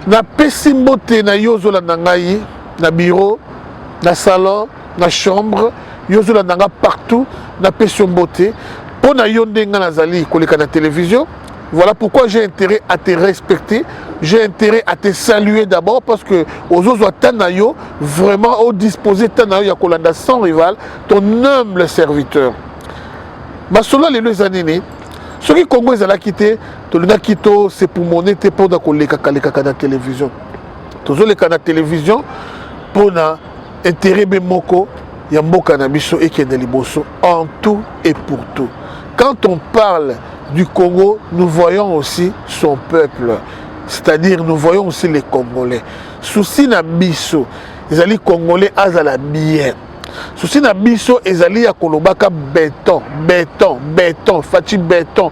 na pesi mbote na yozola nangai na bureau na salon na chambre yozola nanga partout na pesi mbote pour na yondenga nazali koleka na télévision. Voilà pourquoi j'ai intérêt à te respecter, j'ai intérêt à te saluer d'abord parce que aux autres tanayo vraiment au disposé tanayo ya kolanda sans rival ton humble serviteur. Masola les années ceux qui Congo ils allaient quitter to luna kito c'est pour monnaie te pour da koleka kaleka na télévision. Toujours les canaux télévision pour na intérêt bemoko ya mboka na biso et kende liboso en tout et pour tout. Quand on parle du Congo, nous voyons aussi son peuple, c'est-à-dire nous voyons aussi les Congolais. Souci na biso, les alliés Congolais azala bien. Souci na biso, les alliés à Kolobaka béton, fati béton.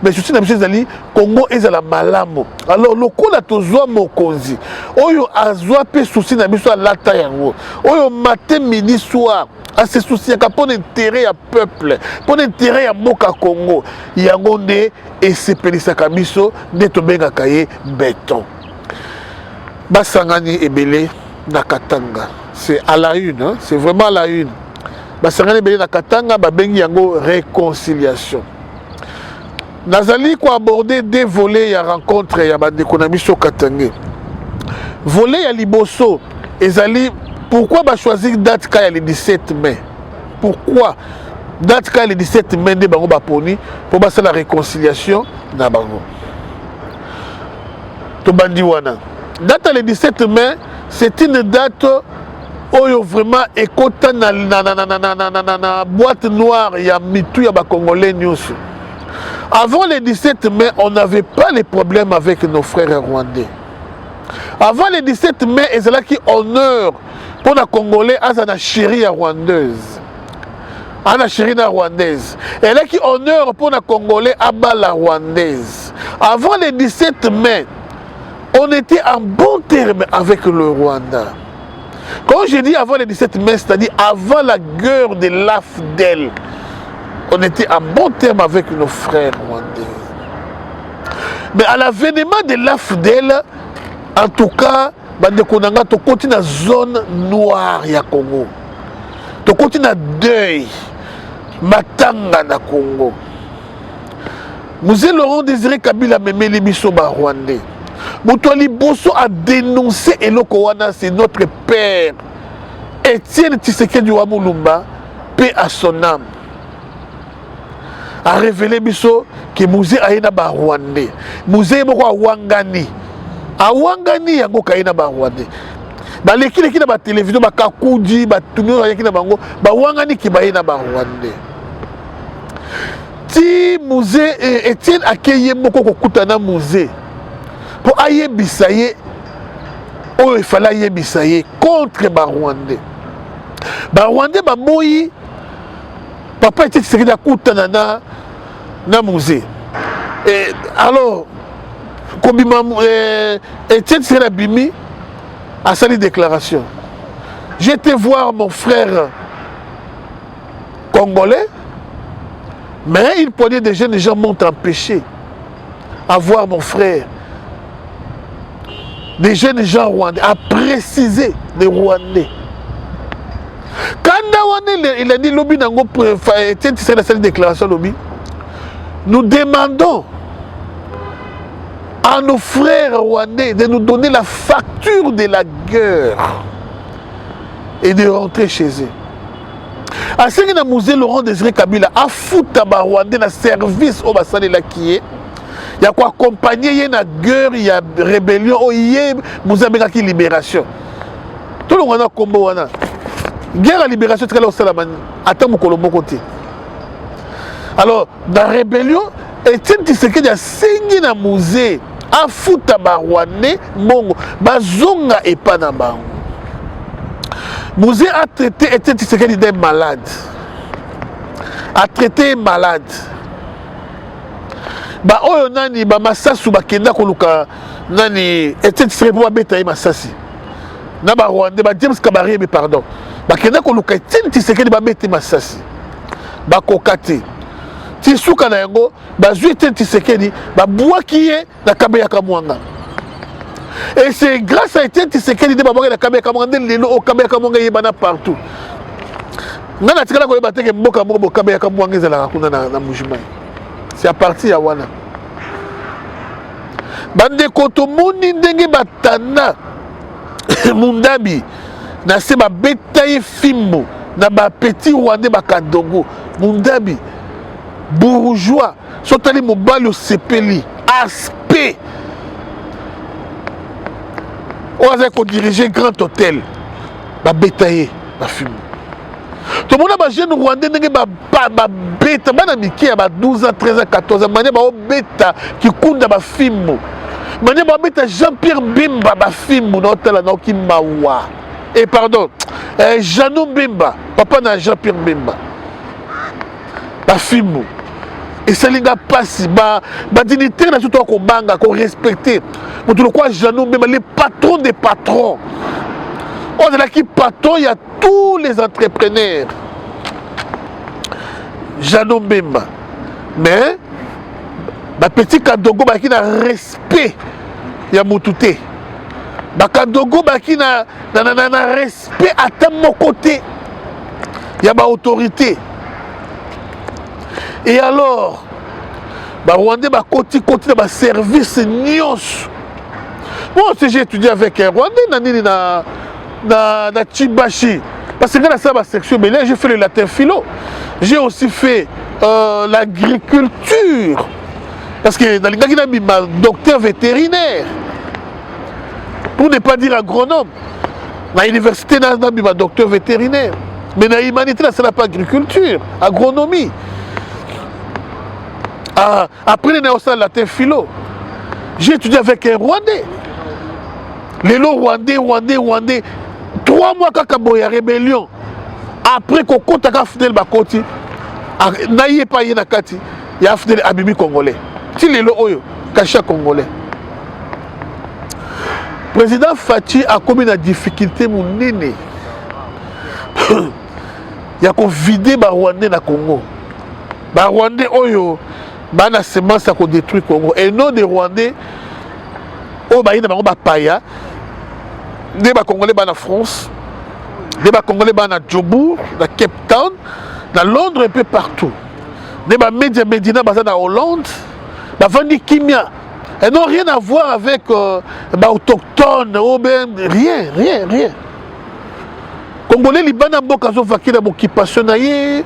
Mais souci na biso, les alliés Congo ezala malamo. Alors le coup la tozoa mokonzi. Oyo azwa pe souci na biso lata yango. Oyo matin midi soir. À ce souci pour l'intérêt à peuple, pour l'intérêt à Moka Congo, Yangonde et Sepelisa Kamiso, Netobenga Kaye, béton. Basangani Ebele Nakatanga. C'est à la une, hein? C'est vraiment à la une. Basangani Ebele Nakatanga, Babengi Yango réconciliation. Nazali ko aborder des volets ya rencontre ya bande Konamiso Katangé. Volet ya Liboso, ezali. Pourquoi choisir date quand le 17 mai? Pourquoi date quand le 17 mai de Bango Baponi pour passer la réconciliation na Bango? Tobandiwana. Date le 17 mai, c'est une date où vraiment écouta na boîte noire il y a mitou ya ba Congolais news. Avant le 17 mai, on n'avait pas les problèmes avec nos frères rwandais. Avant le 17 mai, ils ont qui honneur pour les Congolais à la chérie rwandaise. À la chérie rwandaise. Elle a qui honneur pour les Congolais à la rwandaise. Avant le 17 mai, on était en bon terme avec le Rwanda. Quand je dis avant le 17 mai, c'est-à-dire avant la guerre de l'AFDEL, on était en bon terme avec nos frères rwandais. Mais à l'avènement de l'AFDEL, en tout cas, bande konanga to continue na zone noire ya Congo. To continue na deuil matanga na Congo. Mzee Laurent Désiré Kabila memeli biso ba Rwandais. Mutoli Bosso a dénoncé eloko wana, c'est notre père. Étienne Tshisekedi wa Mulumba, paix à son âme. A révélé biso que Mzee aina ba Rwandais. Mzee moko wangani. Awangani yango kaina ba Rwandais. Ba leki na ba télévision ba kakudi ba tumio yaki na bango ba wangani ki baina ba Rwandais. Ti Mzee Etienne akeye moko kokutana Mzee. Pour ayebisa ye oyo ifala yebisa ye contre ba Rwandais. Ba Rwandais ba moyi papa Etienne Tshisekedi akutana na Mzee. Et alors Etienne Tshisekedi Bimi a sali déclaration. J'étais voir mon frère congolais, mais une poignée de jeunes gens m'ont empêché à voir mon frère. Des jeunes gens rwandais, à préciser les Rwandais. Quand il a dit lobby nango Etienne Tshisekedi a sali déclaration lobby, nous demandons à nos frères rwandais de nous donner la facture de la guerre et de rentrer chez eux. À ce que Mzee Laurent Désiré Kabila a foutu à Rwandais dans le service au Bassane Lakié, il y a quoi accompagner y a guerre, il y a rébellion, il y a Mozambique libération. Tout le monde a combo wana. Guerre à libération, c'est là au Salamani. Attends mon colombo côté. Alors dans la rébellion, Etienne Tshisekedi a signé na Mzee. A fouta ba Rwandais mongo bazonga et pas na bango. Mzee a traité Etienne Tshisekedi d'un malade. A traité malade. Ba oyo nani ba masasu ba kenda koluka nani Etienne Tshisekedi ba beta yi masasi. Na ba Rwandais ba James Kabarebe pardon. Ba kenda koluka Etienne Tshisekedi ba beta masasi. Ba kokate. Tisuka na yango bazwi Etienne Tshisekedi babwaki ye na Kabeya Kamwanga. Et c'est grâce à Étienne Tshisekedi de Baboué la Kabeka Mwande Lelo au Kabeka Mwanga Yebana partout. Nana Tikala Koye Bateke Mboka Mboka Kabeka Mwanga Zala Kuna na Mujimai. C'est à partir ya wana. Bande Kotomoni Ndenge Batana Mundabi na se ba betaye Fimbo na ba petit Rwandais Bakadongo Mundabi bourgeois sotali mobali osepeli aspect oza ko diriger grand hôtel ba betaye ba Fimbo to mona ba jeune Rwandais ndenge ba beta bana miki ya ba 12 ans 13 ans 14 ans mane ba obeta kikunda ba Fimbo mane ba beta Jean-Pierre Bemba ba Fimbo na hôtel na Kimawa et pardon Janou Bemba papa na Jean-Pierre Bemba ba Fimbo et ça linga passe ba dignitaire na surtout ko banga ko respecter pour tout quoi Janou Bemba les patrons des patrons on est là qui patron il y a tous les entrepreneurs Janou Bemba mais ba petit Kadogo ba qui na respect ya mutute ba Kadogo ba qui na respect à ta mon côté ya ba autorité. Et alors ba Rwandais ba côté ba service nyos. Moi aussi j'ai étudié avec un Rwandais na Chibashi parce que dans la section mais là j'ai fait le latin philo. J'ai aussi fait l'agriculture parce que dans les ma docteur vétérinaire pour ne pas dire agronome. À l'université na ma docteur vétérinaire mais dans l'humanité c'est pas agriculture, agronomie. Après les au latin philo, j'ai étudié avec un Rwandais. Les lots Rwandais. 3 mois quand il y a rébellion. Après qu'on compte à Fidel Bakoti, naïe pas y nakati, il y a Fidel Abimi congolais. Si les lots oyo, cacha congolais. Président Fachi a commis une difficulté mon nene. Il y a qu'on vidé ba Rwandais na Congo. Ba Rwandais oyo. Bana semence à détruire le Congo et non des Rwandais au baï na bango ba paya des ba Congolais ba na France des ba Congolais ba na Djobourg na Cape Town na Londres un peu partout des ba Medina baza na Hollande ba vandi kimia et non rien à voir avec ba autochtones ou ben rien Congolais libana mboka zo vakina occupation na ye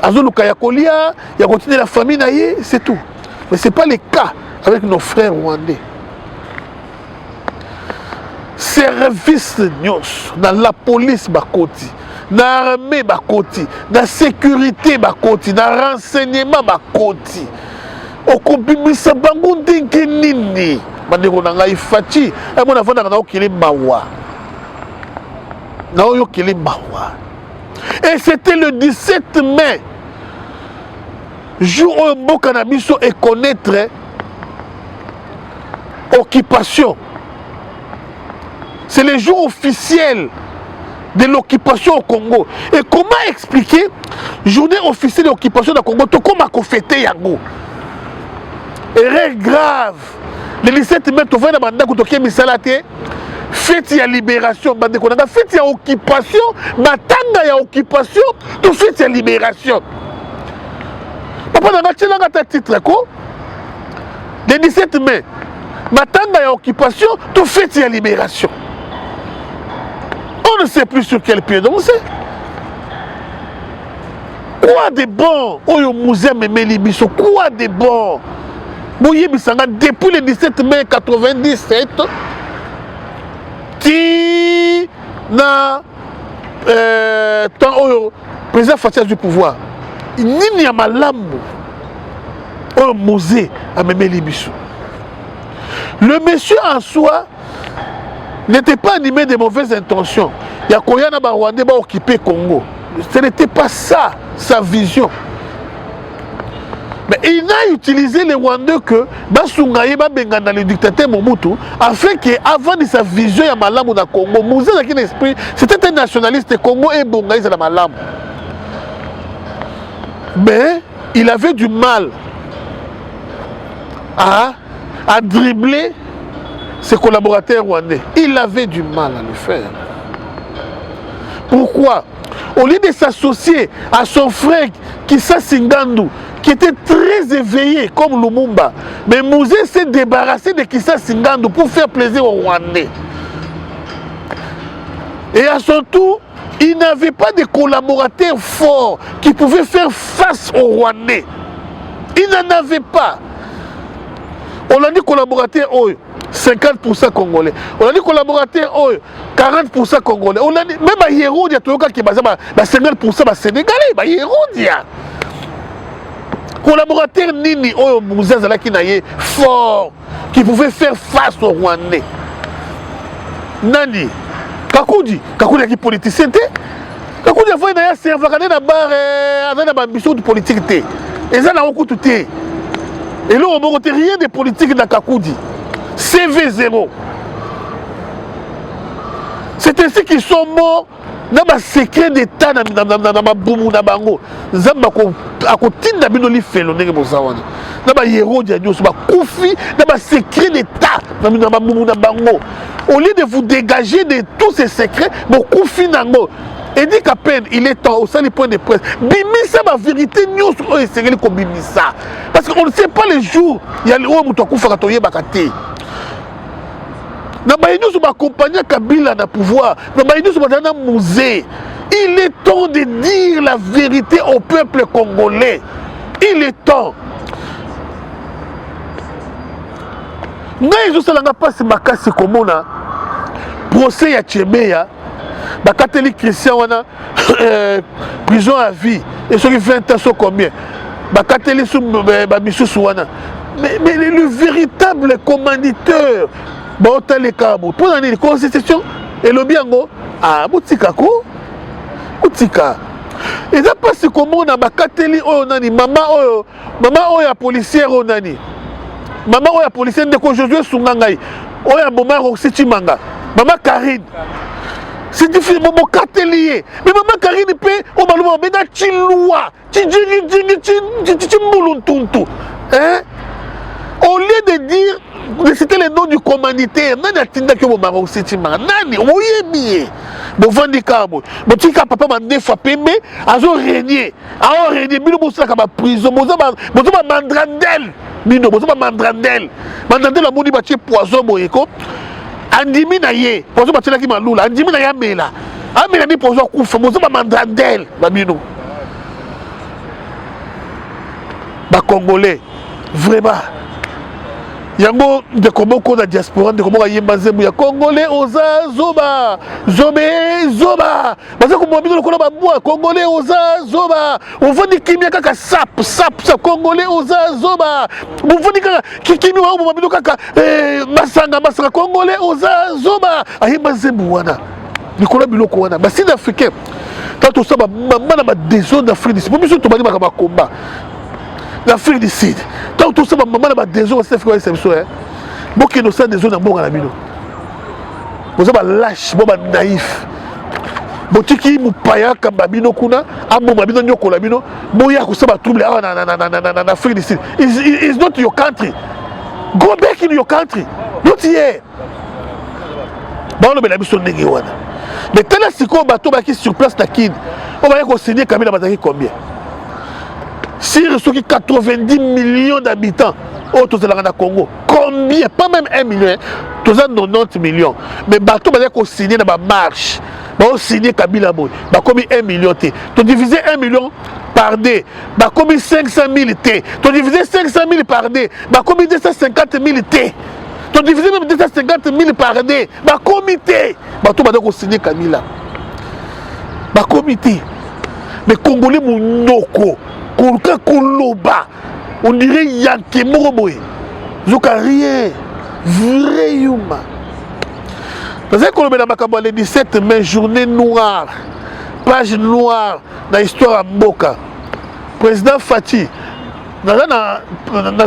Azoluka Yakolia, il y a continué la famille, c'est tout. Mais ce n'est pas le cas avec nos frères rwandais. Service dans la police, bakoti, dans l'armée, bakoti, dans la sécurité, bakoti, dans le renseignement, bakoti. Okobimisa bango ndenge nini. Bandeko na ngai Fachi, et mon avant na okili mawa. Na okili mawa. Et c'était le 17 mai, jour où Mboka na biso et connaître occupation. C'est le jour officiel de l'occupation au Congo. Et comment expliquer journée officielle de l'occupation du Congo? Tout comme à fêter yango. Erreur grave. Le 17 mai, tu fais la bande qui misalate. Fête ya libération, bande konanga. Fête ya occupation, matanga ya occupation, tout fête ya libération. Papa nanga tchelanga ta titre ko. Le 17 mai, matanga ya occupation, tout fête ya libération. On ne sait plus sur quel pied danser. Quoi de bon? Oyo musée memeli biso, quoi de bon? Boye bisanga depuis le 17 mai 97. Ti na temps oyo président Fachi du pouvoir. Nini ya malamu oyo musée a memeli biso. Le monsieur en soi n'était pas animé de mauvaises intentions. Il y a combien de Rwandais qui ont occupé Congo. Ce n'était pas ça, sa vision. Mais il a utilisé les Rwandais que Basungaye Bengana le dictateur Mobutu afin qu'avant de sa vision ya malamu na Congo, Mouzé dans quel esprit, c'était un nationaliste Congo et Bongaïs à la malamu. Mais il avait du mal à dribbler ses collaborateurs rwandais. Il avait du mal à le faire. Pourquoi? Au lieu de s'associer à son frère Kissa Singandu, qui était très éveillé comme Lumumba, mais Mouzé s'est débarrassé de Kissa Singandu pour faire plaisir aux Rwandais. Et à son tour, il n'avait pas de collaborateurs forts qui pouvaient faire face aux Rwandais. Il n'en avait pas. On a dit collaborateurs 50% congolais. On a dit collaborateurs 40% congolais. On a dit même à Hérodia, tu vois qui est 50% sénégalais. Hérodia. Collaborateur Nini, Mouzé qui n'a fort, qui pouvait faire face aux Rwandais. Nani? Kakudi est politicien. Kakudi a fait un serveur dans la ambition de politique. Et ça n'a aucun tout. Et là, on ne rien de politique dans Kakudi. CV0. C'est ainsi qu'ils sont morts dans le secret d'État dans le boumou na bango. Zamba ko tinda bino li felo ndenge bozawana. Na ba héros dia nyoso ba kufi dans le secret d'État dans le boumou na bango. Au lieu de vous dégager de tous ces secrets, bon kufi nango. Et dit qu'à peine il est temps au sein point de presse. Bimisa ma vérité nyoso o esengeli ko bimisa. Parce qu'on ne sait pas les jours il y a le o muto kufa katoye bakate. Nous accompagner Kabila dans le pouvoir. Nous musée. Il est temps de dire la vérité au peuple congolais. Il est temps. Nous avons passé makasi komona procès ya Tchebeya. Bakateli Christian wana prison à vie. Et ceux qui 20 ans sont combien? Bakateli sous bamisusu wana. Mais le véritable commanditateur. Bon, les cabos. Pour la constitution, et le biango, boutika ko, boutika. Et ça passe comme on a bakateli nani, maman oya policière nani, maman oya policière de ko Josué Sungangai, oya maman Roxiti Manga, maman Karine. C'est difficile, maman katelier. Mais maman Karine peut, on va le mettre dans Chiloua, Chimbuluntuntu, hein? Au lieu de dire, de citer le nom du commanditaire, Nani a tinda que mon maro Sitima, Nani, oui, bien. Bon, Vandikabo, bon, tika papa m'a défapé, mais à zo régner, à régner, Mino Moussa Kaba prison, Mozama Mandrandel, Mino, Mozama Mandrandel, Mandrandel a mouni bâti poison, Moyeko, Andimi na ye, poison bâti la qui m'a loula, Andimi na ya mela, Amela ni poison koufa, Mozama Mandrandel, Mino. Bah, Congolais, vraiment. Yango de komoko na diaspora de komoko yemba zembu ya congolais oza zoba zoba baza ko mobilo lokola babwa congolais oza zoba on veut di kimia kaka sap congolais oza zoba on veut di kaka kikimi wa mobilo kaka masanga congolais oza zoba ayemba zembu wana nikola biloko wana ba sud africain tant to saba mama ba désolé d'Afrique du Sud pour biso to bali ba combat l'Afrique du Sud. Tant tout ça, maman n'a pas des zones, c'est quoi c'est ça? Beaucoup de nos des zones à bon à la mino. Vous avez lâche, vous avez naïf. Botiki mupaya kambabino kuna, amo mabino nyoko la bino, boya kusaba trouble en Afrique du Sud. It's not your country. Go back in your country. Not here. Bon, on a mis son négé wana. Mais tel est ce qu'on bateau qui sur place na kid. On va y signer Kabila Bazaki combien? Sur ceux qui 90 millions d'habitants au Congo, combien? Pas même 1 million, tous 90 millions. Mais bateau va qu'on signe dans la marche, on signe Kabila Boy, bah comme 1 million T. Tu divises 1 million par D, bah comme 500 000 T. Tu divises 500 000 par D, bah comme 250 000 T. Tu divises même 250 000 par D, bah comité. Bateau va qu'on signe Kabila. Bah comité. Mais Congolais mounoko. Koloba, on dirait Yankee Moroboy. Zoka rien, vrai yuma. Dans un Colombie, le 17 mai, journée noire, page noire dans l'histoire à Mboka. Président Fati, dans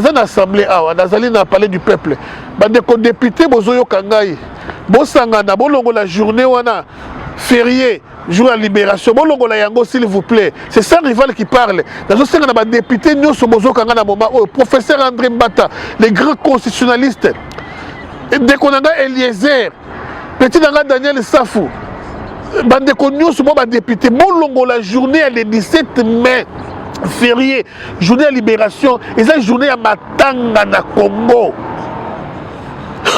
une assemblée, dans un palais du peuple, des députés, Bozoyo Kangai, Bosangana, Bolongo la journée, férié. Jour à libération, bon longo la yango s'il vous plaît. C'est ça rival qui parle. Dans ce sens, on a des députés, nous sommes au professeur André Mbata, les grands constitutionnalistes. ndeko nanga Eliezer, petit nanga Daniel Safou, bandeko nyonso mo ba député bolongo la journée le 17 mai férié, journée de libération, et ça journée à matanga na Congo.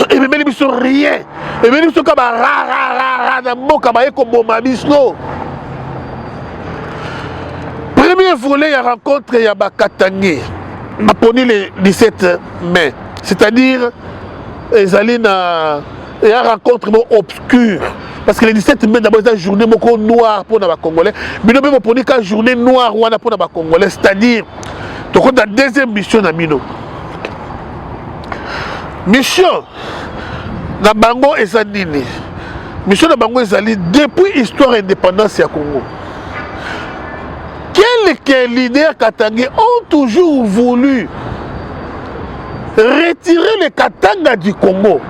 Et même ils sont rien. Et même ils sont comme ra na mboka ba eko boma biso. Premier volet ya rencontre ya Bakatangé. A poni le 17 mai, c'est-à-dire ezali na ya rencontre obscure. Parce que le 17 mai, d'abord, c'est une journée noire pour les Congolais. Mais nous avons pris une journée noire pour les Congolais. C'est-à-dire, donc, la deuxième mission, mission, na bango ezalini. Mission na bango ezali depuis l'histoire de l'indépendance du Congo. Quelques leaders katangais ont toujours voulu retirer les Katanga du Congo.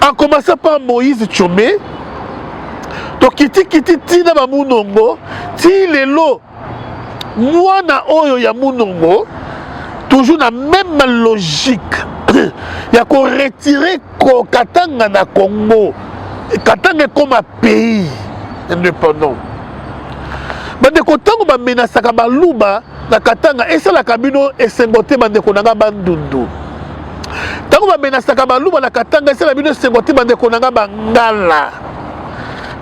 En commençant par Moïse Tchomé, to kiti tina ba munongo, ti lelo mwana oyo ya munongo, toujours la même logique. Il y a qu'on retirer Katanga na Congo. Katanga comme un pays indépendant. Bande kotango ba menasaka ba luba na Katanga et ça la kabino et sengote bande konanga bandundu. Tango ba menasaka ba luba na Katanga et ça la bino sengote bande konanga bangala.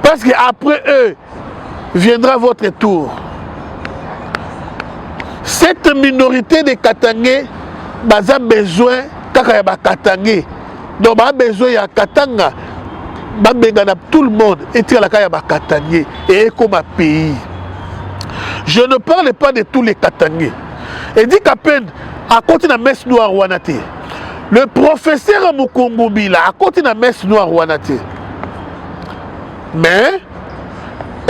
Parce que après eux viendra votre tour. Cette minorité de Katangais a besoin kaka ya ba Katangais. Donc ba besoin ya Katanga. Ba bengana tout le monde et tire la kaya ba Katangais et comme un pays. Je ne parle pas de tous les Katangais. Et dit qu'à peine à côté de la messe noire Wanate. Le professeur Mukongobila à côté de la messe noire Wanate. Mais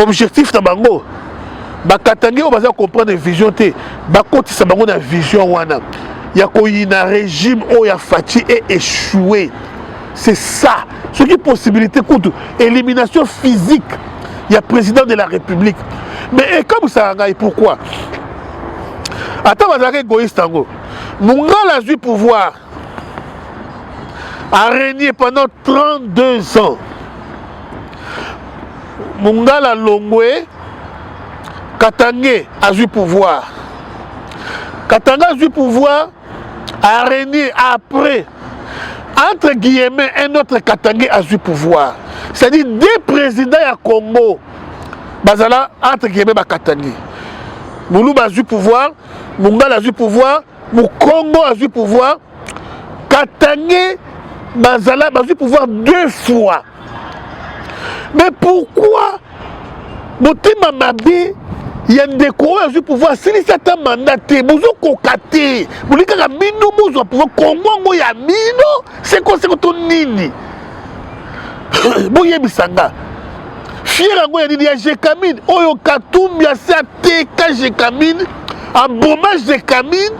objectif de Bango, Bakatangé on va comprendre une vision té, Bakoti sa Bango na vision wana. Il y a un régime où il y a Fati et échoué. C'est ça. Ce qui est possibilité contre élimination physique. Il y a président de la République. Mais et comme ça, pourquoi? Attends, on va dire égoïste. Mungala a eu pouvoir a régné pendant 32 ans. Mungala Longwe, Katangé a eu pouvoir. Katanga a eu pouvoir a régné après. Entre guillemets, un autre Katangé a eu pouvoir. C'est-à-dire deux présidents à Congo. Bazala, entre guillemets, Katangé. Moulouba a eu pouvoir, Mungala a eu pouvoir, Moukongo a eu pouvoir. Katangé, Bazala a eu pouvoir 2 fois. Mais pourquoi Motima Mabi, il y a des coureurs qui pouvoir si ça t'a mandaté, vous avez cocaté, vous avez dit que vous avez pouvoir Congo, il y a mino, c'est quoi c'est ton nini? Vous avez bisanga. Fier ngo ya nini ya Jekamine, oyo Katumbi ya sa teka Jekamine, un bombage de Kamine,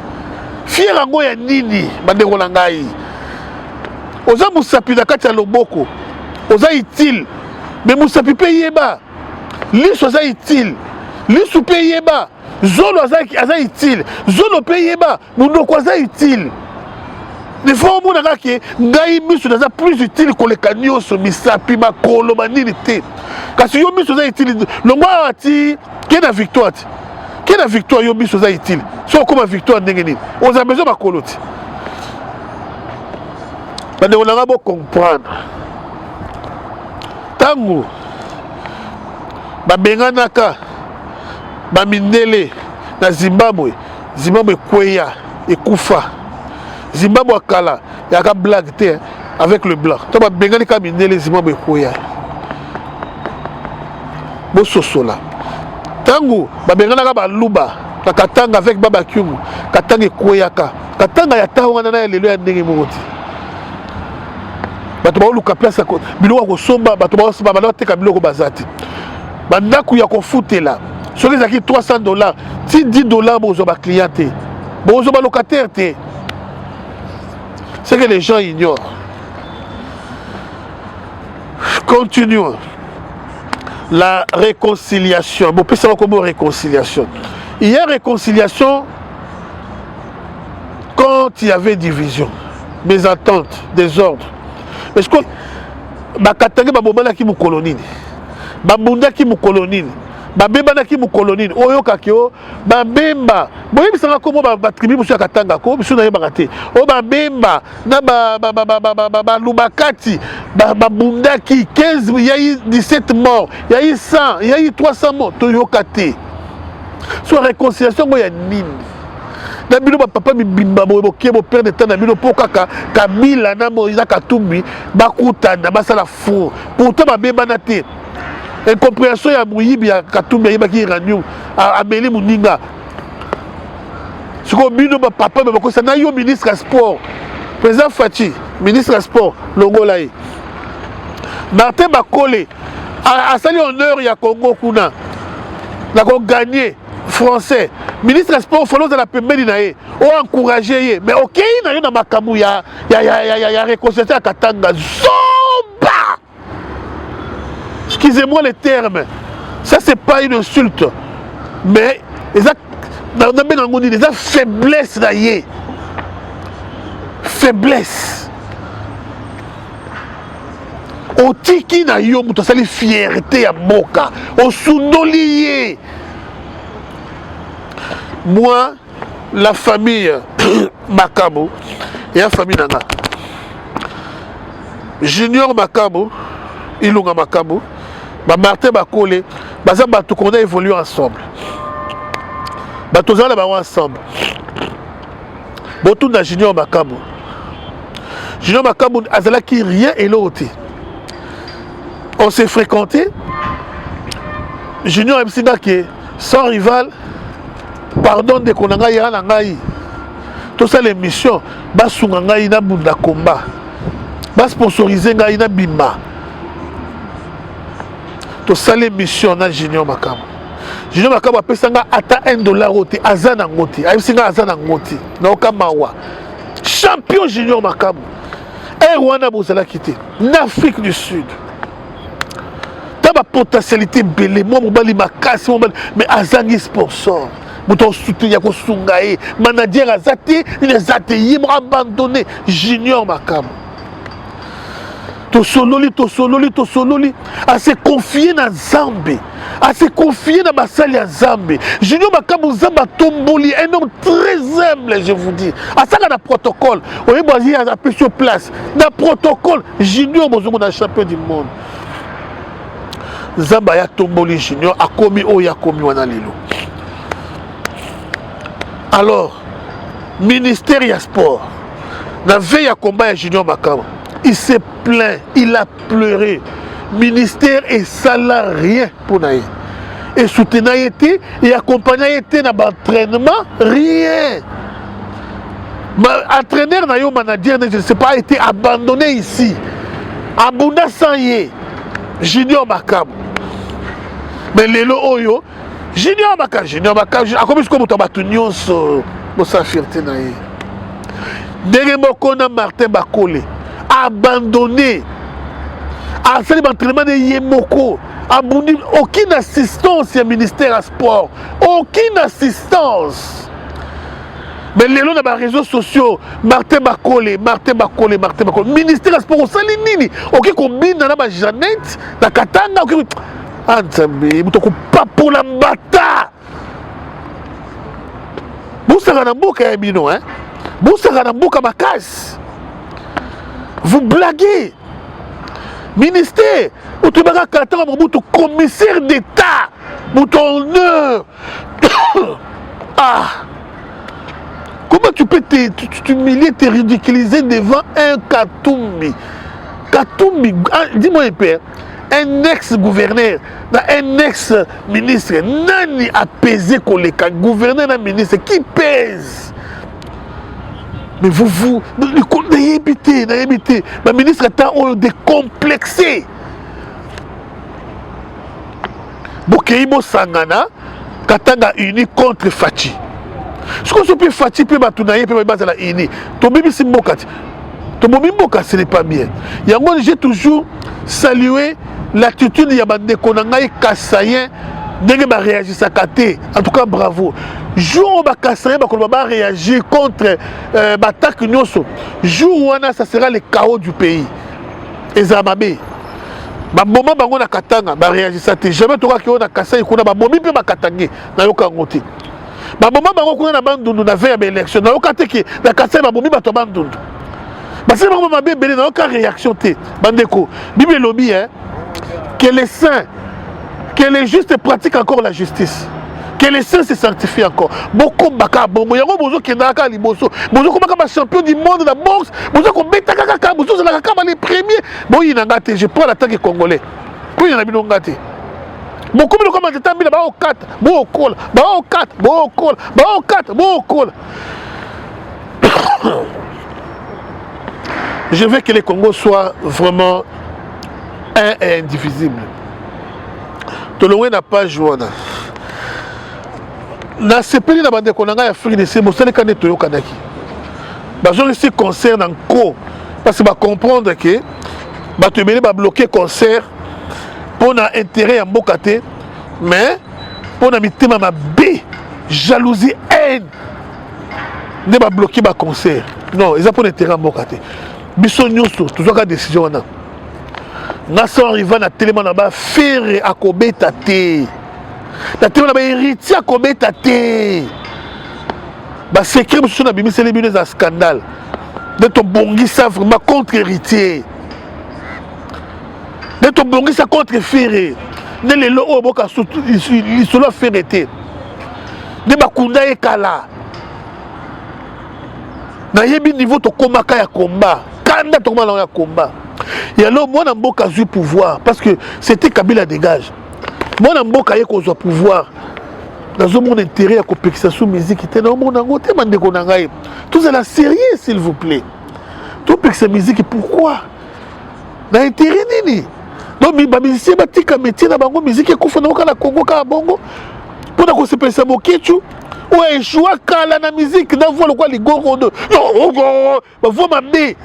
fier ngo ya nini, bandeko na ngai. Oza musapi na kati ya loboko, oza utile. Mais Moussapi Payeba, l'île soit utile, l'île sous Payeba, Zolo aza utile, Zolo Payeba, Mounoko aza utile. Les fois où on a dit que Ngaï Misso est plus utile que les cagnots sur Missapi, ma colomanité. Parce que Yomi soit utile, le mois a dit qu'il y a une victoire. Quelle est la victoire Yomi soit utile? Soit comme une victoire n'engagée. On a besoin de coloter. On a besoin de comprendre. Tango babenganaka bamindele na Zimbabwe kweya ekufa Zimbabwe akala yaka blague te avec le blanc to babengani ka mindele Zimbabwe kweya bososola tango babenganaka baluba na Katanga avec Baba Kyungu Katanga ekweyaka Katanga ya tawana na lelo ya ndenge moti bato baoluka place biloko kosomba bato baosomba baloteka biloko bazati bandaku ya kofutela soki ezalaki $300 ti $10 bozwa baclient te bozwa balocataire te. C'est que les gens ignorent. Continuons. La réconciliation. Bon, puis ça va comme réconciliation. Il y a réconciliation quand il y avait division. mésentente, désordre. Parce que bakatange babombalaki mokolo nini, babundaki mokolo nini, babembanaki mokolo nini, oyokaki o babemba boyebisanga komo batribu mosu ya katanga ko biso nayebaka te o babemba na balubakati babundaki 15, yayi 17 morts, yayi 100, yayi 300 morts, toyoka te. So réconciliation ngo ya nini na bino papa bibimba boke bo père de temps na bino po kaka Kabila na Moïse Katumbi bakutana basala fou pourtant babemba na te incompréhension ya muyibi ya Katumbi yebaki iranium ameli muninga siko bino papa bakosa na yo ministre ya sport président Fachi ministre ya sport longola ye Martin Bakole asali honneur ya Congo kuna na ko gagner français ministre sport follow de la pembeni na ye o encourager ye mais OK na yo na makamu ya réconciliation katanga zomba. Excusez-moi les termes, ça c'est pas une insulte mais les faiblesse na ye faiblesse otiki na yo muto sali fierté ya boka osundoli ye. Moi, la famille Makambo et la famille Nanga. Junior Makambo, Ilunga Makambo, Martin Bakole, Bazam Batou qu'on a évolué ensemble. Batozala ba ensemble. Botou na Junior Makambo. Junior Makambo azala qui rien et l'autre. On s'est fréquenté. Junior Msinga qui est sans rival. Pardon de konanga ya na ngai to ça l'émission ba sunga ngai na bunda combat ba sponsoriser ngai na bimba to ça l'émission na Junior Makambo apesanga ata $1 oti azana ngoti ayisinga azana ngoti na okamawa champion Junior Makambo wana bozala kité na Afrique du Sud ta potentialité belé moi mobali makasi mais azangi sponsor. Bouton soutien ya ko sungae manager azati nezate yimo abandonné Junior Makambo to sololi à se confier na Zambé à se confier na basali ya Zambé. Junior Makambo Zamba tomboli un homme très humble je vous dis à ça na protocole on est basé à peu sur place na protocole Junior bozongo na champion du monde Zamba ya tomboli Junior akomi o ya komi wana lelo. Alors, ministère ya sport, la veille à combat à Junior Makambo, il s'est plaint, il a pleuré. Ministère et salarié pour naïe. Et soutenir été et accompagner été dans l'entraînement, rien. Entraîneur na yo manager, je ne sais pas, a été abandonné ici. Abunda sans yé, Junior Makambo. Mais les oyo. Junior Makambo, a comme ce que vous avez nyonso sa fierté na ye. Ndenge moko na Martin Bakole abandonné. A fait l'entraînement de Yemoko. Abandonné aucune assistance au ministère du sport. Aucune assistance. Mais les gens dans les réseaux sociaux, Martin Bakole. Ministère du sport, au Salinini. Ok, combine dans la Jeannette, dans Katanga, ok. Anzambe, mutoko papo la mbata. Boussara na mboka ya bino, hein? Boussara na mboka makasi. Vous blaguez. Ministère, utubaka katanga mobutu commissaire d'État. Mouton honneur. Ah. Comment tu peux t'humilier, te ridiculiser devant un Katumbi? Katumbi, dis-moi père. Un ex-gouverneur, un ex-ministre, nani apaisé koleka gouverneur et ministre qui pèse. Mais vous n'ayez habité, le ministre est décomplexé. Bokeimo Sangana, Katanga uni contre Fachi. Ce qu'on se peut Fachi, peut batunaye, peut battre la uni. Tobibi Simbokati. Tomomimboka, ce n'est pas bien. Yangon, j'ai toujours salué l'attitude de Yabande Konangaï Kassayen, Nenge ma réagissé à Kate. En tout cas, bravo. jour où Bakasseré va réagir contre l'attaque Nyoso, jour où ça sera le chaos du pays. Et Zamabé. Moment bango na katanga ba réagir ça jamais toka ki na kasa ikuna ba momi pe bakatangi na yoka ngoti ba moment bango kuna na bandundu na veille ya élection na yoka te ki na kasa ba momi ba to bandundu ba c'est vraiment mabe belé na yoka réaction te bandeko bible lobby hein que les saints que les justes pratiquent encore la justice que les saints se sanctifient encore. Beaucoup baka bongo yango bozo kendaka liboso. Bozo komaka ba champion du monde de la boxe. Bozo ko beta kaka bozo la kaka les premiers. Bon inangate, je prends l'attaque congolais. Pour y en a bino ngate. Beaucoup de comment t'ambi ba au 4, bo au col, ba au 4, bo au col, ba au 4, bo au col. Je veux que les Congos soient vraiment un et indivisible. Tolongwe n'a pas joué. Na sepeli na bande konanga ya Afrique de Sud mosale kane toyo kanaki bazo ici concert en co parce que ba comprendre que ba te ba bloquer concert pour na intérêt ya mboka te mais pour na mitema ma b jalousie haine ne ba bloquer ba concert non ils a pour intérêt ya mboka te biso nyuso toujours ka décision na na son rival na tellement na ba faire akobeta te la télé n'a héritier à commettre bah secret monsieur n'a bimi c'est les bines à scandale de ton bongi ça vraiment contre héritier de ton bongi ça contre ferré de les lots au boka ils sont là ferreté de bakunda et kala na yebi niveau to komaka ya combat kanda to komaka ya combat et alors moi na mboka zu pouvoir parce que c'était Kabila dégage. Moi, je suis au pouvoir. Dans mon intérêt à compétition sous musique, tout ça la sérieux, s'il vous plaît. Tout cette musique, pourquoi? Dans l'intérêt, donc, les musiciens, ils métier dans la musique, ils font la Congo, Bongo, pour que se passe au Kéchou, ou un choix à la musique, dans le quoi les gros de. Non, vous m'avez.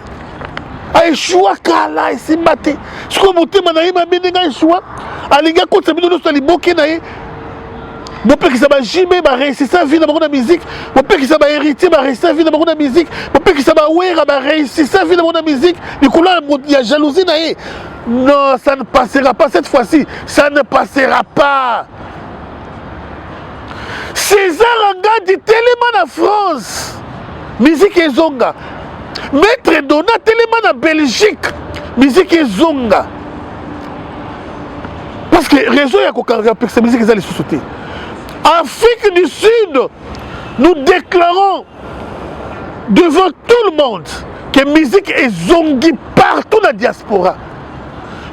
Ay choix kala esi mate siko motema na ye mabenga ay choix alinga kotsa bino so liboke na ye bope ki sa ba jime ba réussir sa vie na musique bope ki sa ba héritier ba réussir sa vie na musique bope ki sa ba wera ba réussir sa vie na musique nikula il y a jalousie na ye non ça ne passera pas cette fois-ci ça ne passera pas César Angadi tellement en France musique et zonga Maître Donat tellement en Belgique, musique et zonga. Parce que réseau ya kokarga pour cette musique les sous-sauter. Afrique du Sud, nous déclarons devant tout le monde que musique est zongi partout dans la diaspora.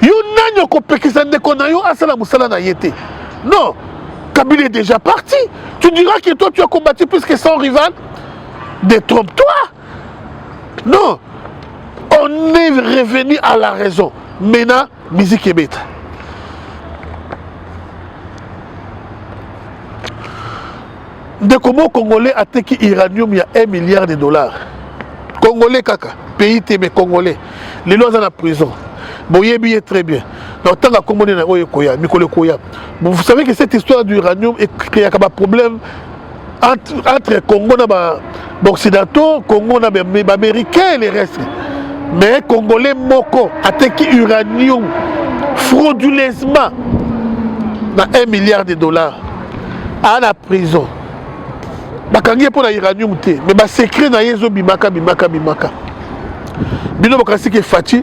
Yo nanyo ko pekisa ndeko na yo asala musala na yete. Non, Kabila est déjà parti. Tu diras que toi tu as combattu plus que 100 rivales. Détrompe-toi. Non, on est revenu à la raison. Maintenant, musique est bête. De comment Congolais a attaqué l'uranium il y a $1 milliard. Congolais kaka, pays mais Congolais. Les lois dans la prison. Bon, il est très bien. Donc, tant que vous savez que cette histoire d'uranium est créée comme un problème entre Congo et occidentaux, Congo et Américains et les restes. Mais Congolais Moko a attaqué l'uranium frauduleusement dans $1 milliard à la prison. Bakangi pour l'uranium, mais le secret na yezo bimaka. Bino bakasi ke fati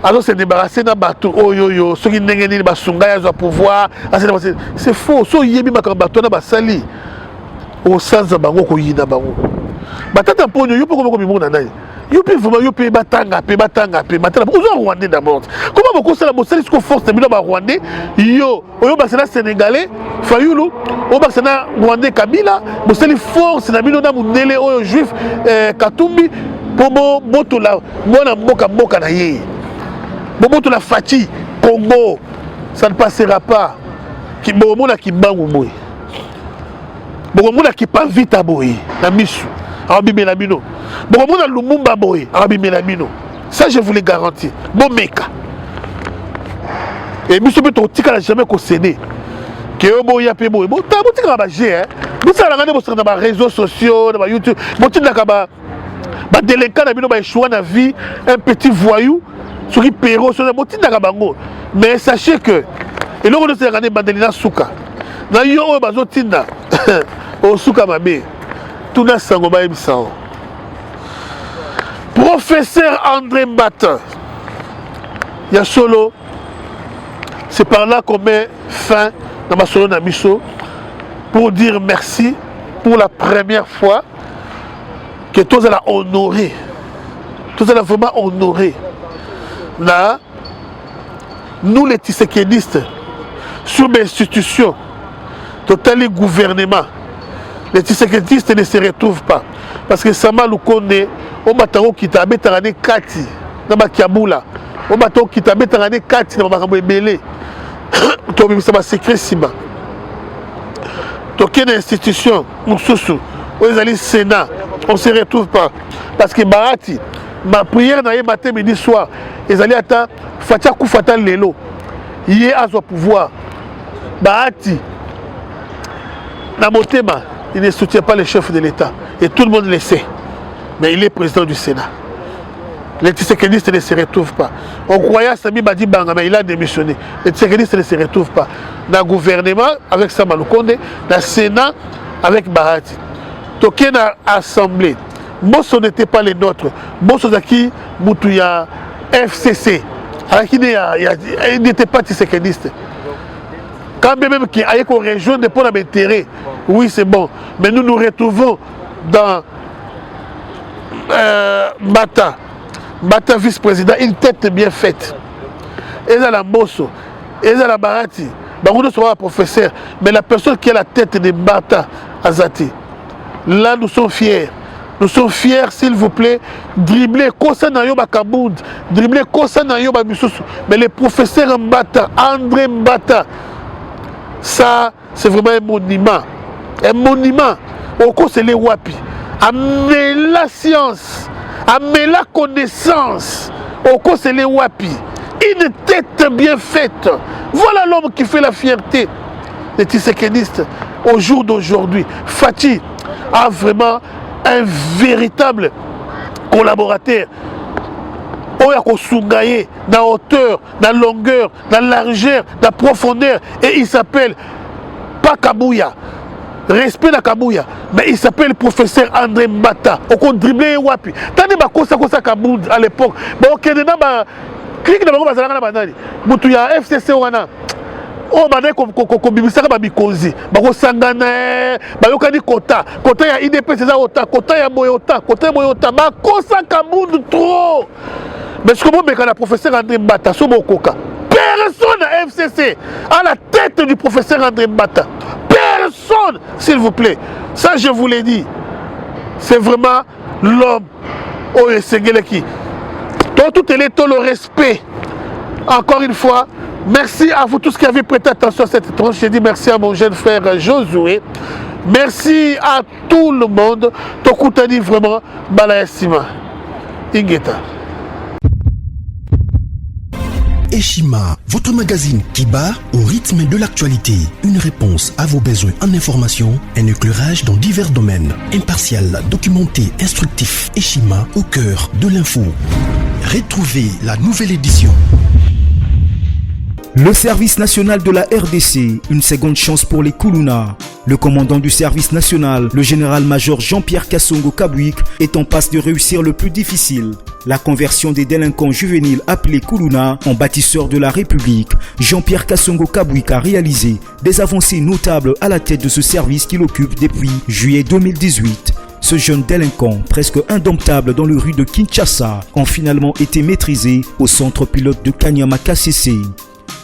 alors se débarrasser na bateau oyoyo ceux qui n'engeni ba sunga ya pouvoir c'est faux so yebi makamba bateau na basali au sanza bango ko yina bango batata ponyo yo poko bimona nayi yo pe vraiment yo pe batanga matala ozo rwandais d'abord comment beaucoup ça la bosali ce qu'on force bino ba rwandais yo oyo ba c'est sénégalais Fayulu o ba c'est rwandais Kabila bosali force na bino na mundele oyo juif Katumbi pour moto la mona mboka na ye moto la fati Congo ça ne passera pas ki bomona ki bangu boy bomona ki pas vite boy na misu abimela bino bomona Lumumba boy abimela bino ça je vous le garantis bon meka et misu peut tika la jamais ko céder que obo ya pe boy bota botika ba G hein bota la ngane bosaka na réseaux sociaux na YouTube botina ka ba délinquant na bino ba échouer na vie un petit voyou sur qui péro sur botina ka bango mais sachez que et le rôle de ngane bandelina suka na yo bazotinda o suka mabe tuna sango ba ebisao professeur André Mbata ya solo. C'est par là qu'on met fin dans ma solo Namiso pour dire merci pour la première fois que tous allons honorer. Tous allons vraiment honorer. Là, nous les Tshisekidistes, sur l'institution, total le gouvernement, les Tshisekidistes ne se retrouvent pas. Parce que Sama Lukonde, au Mataro Kitabe Tarane Kati, dans Makiaboula, au Mataro Kitabe Tarane Kati, dans Makambo Ebele. Ça va secret Siba. Toqué d'institution, Moussousou, aux alliés Sénat, on ne se retrouve pas. Parce que Bahati, ma prière n'a pas matin, midi, soir, les alliés attendent, Fatia Koufata Lelo, il est à son pouvoir. Bahati, Namotema, il ne soutient pas le chef de l'État. Et tout le monde le sait. Mais il est président du Sénat. Les Tshisekidistes ne se retrouvent pas. On croyait à Sami Badi Banga, mais il a démissionné. Les Tshisekidistes ne se retrouvent pas. Dans le gouvernement, avec Sama Lukonde, dans le Sénat, avec Bahati. Toké dans l'Assemblée. Mosso n'était pas les nôtres. Mosso Zaki, Moutouya, FCC. Il n'était pas Tshisekidiste. Quand même qu'il y a une région de pour l'intérêt, oui, c'est bon. Mais nous nous retrouvons dans Bata. Bata vice-président, une tête bien faite. Et là, la Mosso, et là, la Barati, nous sommes professeur, mais la personne qui a la tête de Bata Azati, là, nous sommes fiers. Nous sommes fiers, s'il vous plaît, dribbler Kosa Nayoba Kaboud, dribbler Kosa Nayoba Misusu. Mais le professeur Mbata, André Mbata, ça, c'est vraiment un monument. Un monument. Au cours, c'est les Wapi. Amener la science. Amener la connaissance au cours c'est les Wapi. Une tête bien faite. Voilà l'homme qui fait la fierté des Tshisekidistes au jour d'aujourd'hui. Fati a vraiment un véritable collaborateur. On a Kosungaye dans la hauteur, dans la longueur, dans la largeur, dans la profondeur. Et il s'appelle pas Kabouya. Respect na Kabouya, mais il s'appelle le professeur André Mbata. On dribblé Wapi. Tandis que Kosa Kaboud à l'époque. Bon, ok, dedans, clique dans le bazar na banani. Mutuya FCC wana. Oh, banane ko bibisaka ba bikozi. Ba ko sangana, ba yokani kota. Kota ya IDP c'est ça ota, kota ya Boyota, kota ya Boyota. Ba Kosa Kaboud trop. Mais ce que moi me kana professeur André Mbata so bokoka. Personne à FCC à la tête du professeur André Mbata. Personne, s'il vous plaît. Ça, je vous l'ai dit. C'est vraiment l'homme. Oh, c'est qui. Tout est tout le respect. Encore une fois, merci à vous tous qui avez prêté attention à cette tranche. Je dis merci à mon jeune frère Josué. Merci à tout le monde. Tokutani vraiment, Balayasima. Ingeta. Eshima, votre magazine qui bat au rythme de l'actualité. Une réponse à vos besoins en information, un éclairage dans divers domaines. Impartial, documenté, instructif. Eshima au cœur de l'info. Retrouvez la nouvelle édition. Le service national de la RDC, une seconde chance pour les Koulouna. Le commandant du service national, le général-major Jean-Pierre Kassongo Kabouik, est en passe de réussir le plus difficile. La conversion des délinquants juvéniles appelés Koulouna en bâtisseurs de la République. Jean-Pierre Kassongo Kabouik a réalisé des avancées notables à la tête de ce service qu'il occupe depuis juillet 2018. Ce jeune délinquant, presque indomptable dans les rues de Kinshasa, ont finalement été maîtrisés au centre pilote de Kanyama KCC.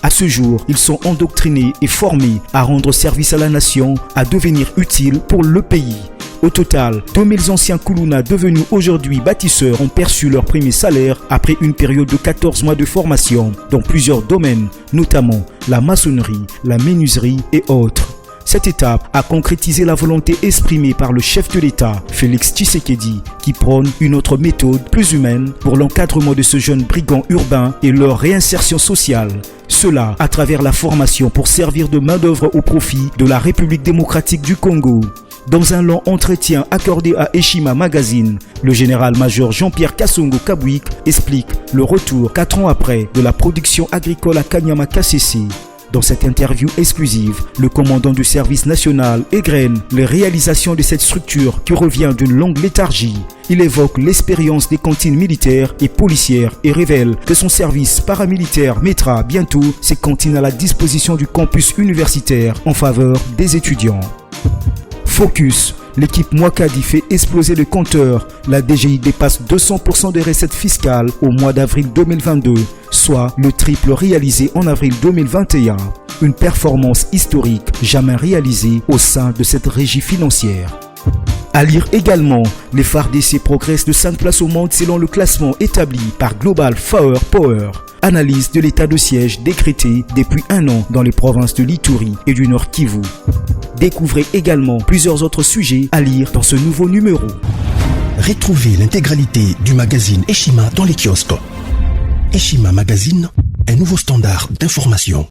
À ce jour, ils sont endoctrinés et formés à rendre service à la nation, à devenir utiles pour le pays. Au total, 2000 anciens Koulouna devenus aujourd'hui bâtisseurs ont perçu leur premier salaire après une période de 14 mois de formation dans plusieurs domaines, notamment la maçonnerie, la menuiserie et autres. Cette étape a concrétisé la volonté exprimée par le chef de l'État, Félix Tshisekedi, qui prône une autre méthode plus humaine pour l'encadrement de ce jeune brigand urbain et leur réinsertion sociale. Cela à travers la formation pour servir de main-d'œuvre au profit de la République démocratique du Congo. Dans un long entretien accordé à Eshima Magazine, le général-major Jean-Pierre Kassongo Kabouik explique le retour 4 ans après de la production agricole à Kanyama Kasese. Dans cette interview exclusive, le commandant du service national égrène les réalisations de cette structure qui revient d'une longue léthargie. Il évoque l'expérience des cantines militaires et policières et révèle que son service paramilitaire mettra bientôt ses cantines à la disposition du campus universitaire en faveur des étudiants. Focus. L'équipe Mwakadi fait exploser le compteur. La DGI dépasse 200% des recettes fiscales au mois d'avril 2022, soit le triple réalisé en avril 2021. Une performance historique jamais réalisée au sein de cette régie financière. À lire également, les FARDC progressent de 5 places au monde selon le classement établi par Global Power. Analyse de l'état de siège décrété depuis 1 an dans les provinces de l'Ituri et du Nord Kivu. Découvrez également plusieurs autres sujets à lire dans ce nouveau numéro. Retrouvez l'intégralité du magazine Eshima dans les kiosques. Eshima Magazine, un nouveau standard d'information.